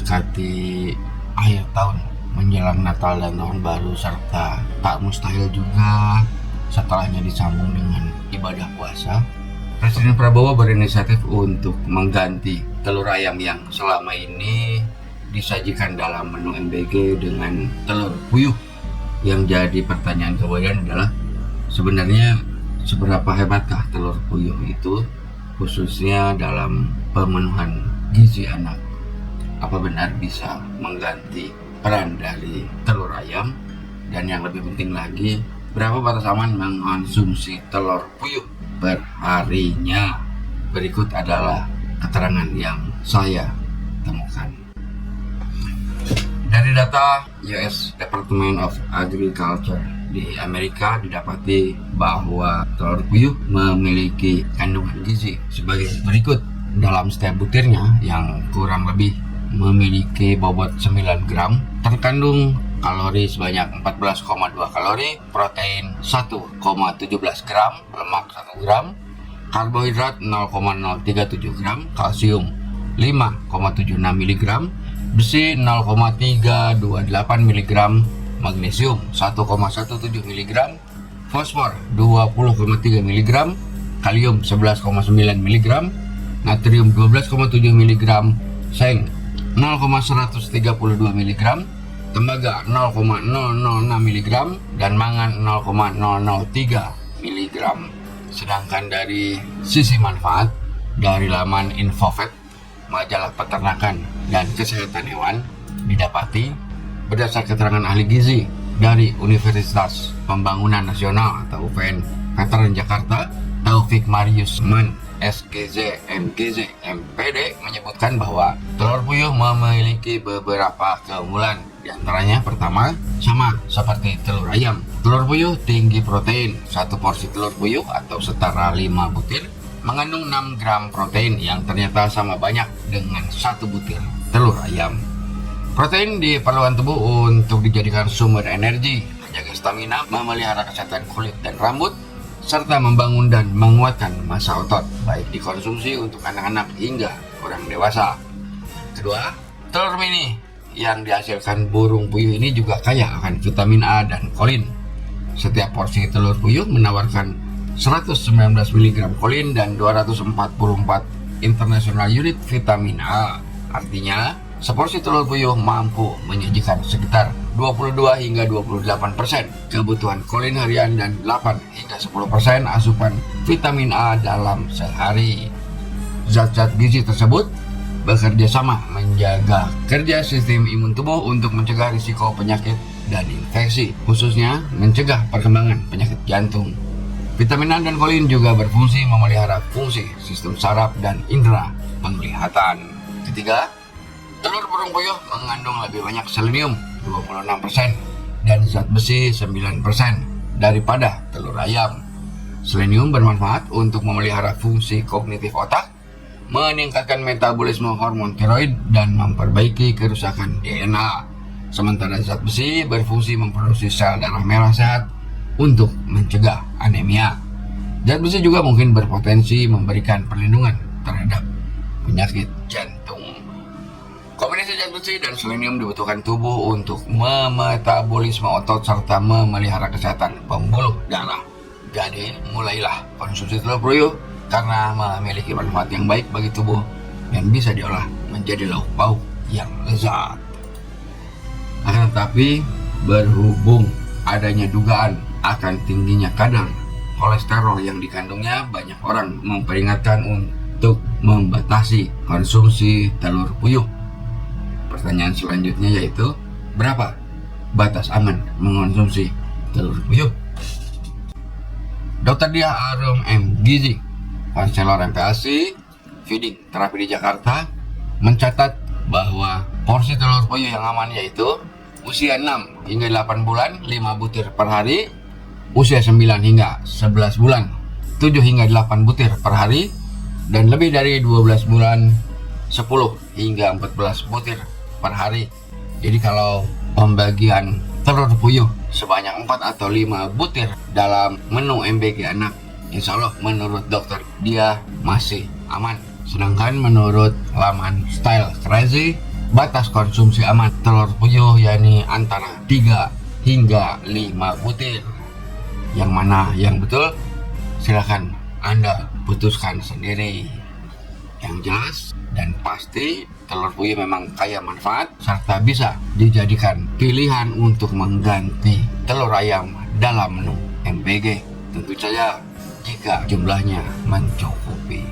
mendekati akhir tahun menjelang Natal dan Tahun Baru, serta tak mustahil juga setelahnya disambung dengan ibadah puasa, Presiden Prabowo berinisiatif untuk mengganti telur ayam yang selama ini disajikan dalam menu MBG dengan telur puyuh. Yang jadi pertanyaan kemudian adalah, sebenarnya seberapa hebatkah telur puyuh itu, khususnya dalam pemenuhan gizi anak? Apa benar bisa mengganti peran dari telur ayam? Dan yang lebih penting lagi, berapa batas aman mengkonsumsi telur puyuh perharinya? Berikut adalah keterangan yang saya temukan. Dari data US Department of Agriculture di Amerika, didapati bahwa telur puyuh memiliki kandungan gizi sebagai berikut. Dalam setiap butirnya yang kurang lebih memiliki bobot 9 gram, terkandung kalori sebanyak 14,2 kalori, protein 1,17 gram, lemak 1 gram, karbohidrat 0,037 gram, kalsium 5,76 mg, besi 0,328 mg, magnesium 1,17 mg, fosfor 20,3 mg, kalium 11,9 mg, natrium 12,7 mg, seng 0,132 mg, tembaga 0,006 mg, dan mangan 0,003 mg. Sedangkan dari sisi manfaat, dari laman Infofed, majalah peternakan dan kesehatan hewan, didapati berdasar keterangan ahli gizi dari Universitas Pembangunan Nasional atau UPN Veteran Jakarta, Taufik Marius Man, SGZ, MGZ, MPD, menyebutkan bahwa telur puyuh memiliki beberapa keunggulan. Di antaranya, pertama, sama seperti telur ayam, telur puyuh tinggi protein. Satu porsi telur puyuh atau setara 5 butir mengandung 6 gram protein, yang ternyata sama banyak dengan 1 butir telur ayam. Protein diperlukan tubuh untuk dijadikan sumber energi, menjaga stamina, memelihara kesehatan kulit dan rambut, serta membangun dan menguatkan massa otot, baik dikonsumsi untuk anak-anak hingga orang dewasa. Kedua, telur mini yang dihasilkan burung puyuh ini juga kaya akan vitamin A dan kolin. Setiap porsi telur puyuh menawarkan 119 mg kolin dan 244 international unit vitamin A. Artinya, seporsi telur puyuh mampu menyajikan sekitar 22 hingga 28% kebutuhan kolin harian dan 8 hingga 10% asupan vitamin A dalam sehari. Zat-zat gizi tersebut bekerja sama menjaga kerja sistem imun tubuh untuk mencegah risiko penyakit dan infeksi, khususnya mencegah perkembangan penyakit jantung. Vitamin A dan kolin juga berfungsi memelihara fungsi sistem saraf dan indera penglihatan. Ketiga, telur burung puyuh mengandung lebih banyak selenium 26% dan zat besi 9% daripada telur ayam. Selenium bermanfaat untuk memelihara fungsi kognitif otak, meningkatkan metabolisme hormon tiroid, dan memperbaiki kerusakan DNA. Sementara zat besi berfungsi memproduksi sel darah merah sehat untuk mencegah anemia. Zat besi juga mungkin berpotensi memberikan perlindungan terhadap penyakit jantung. Kombinasi zat besi dan selenium dibutuhkan tubuh untuk memetabolisme otot serta memelihara kesehatan pembuluh darah. Jadi, mulailah konsumsi telur puyuh karena memiliki manfaat yang baik bagi tubuh dan bisa diolah menjadi lauk pauk yang lezat. Akan tetapi, berhubung adanya dugaan akan tingginya kadar kolesterol yang dikandungnya, banyak orang memperingatkan untuk membatasi konsumsi telur puyuh. Pertanyaan selanjutnya yaitu, berapa batas aman mengonsumsi telur puyuh? Dr. Dia Arum M. Gizi, konselor MPASI Feeding Terapi di Jakarta, mencatat bahwa porsi telur puyuh yang aman yaitu usia 6 hingga 8 bulan 5 butir per hari, usia 9 hingga 11 bulan 7 hingga 8 butir per hari, dan lebih dari 12 bulan 10 hingga 14 butir per hari. Jadi kalau pembagian telur puyuh sebanyak 4 atau 5 butir dalam menu MBG anak, insya Allah menurut dokter dia masih aman. Sedangkan menurut laman Style Crazy, Batas konsumsi aman telur puyuh yakni antara 3 hingga 5 butir. Yang mana yang betul? Silahkan Anda putuskan sendiri. Yang jelas dan pasti, telur puyuh memang kaya manfaat serta bisa dijadikan pilihan untuk mengganti telur ayam dalam menu MPG. Tentu saja jika jumlahnya mencukupi.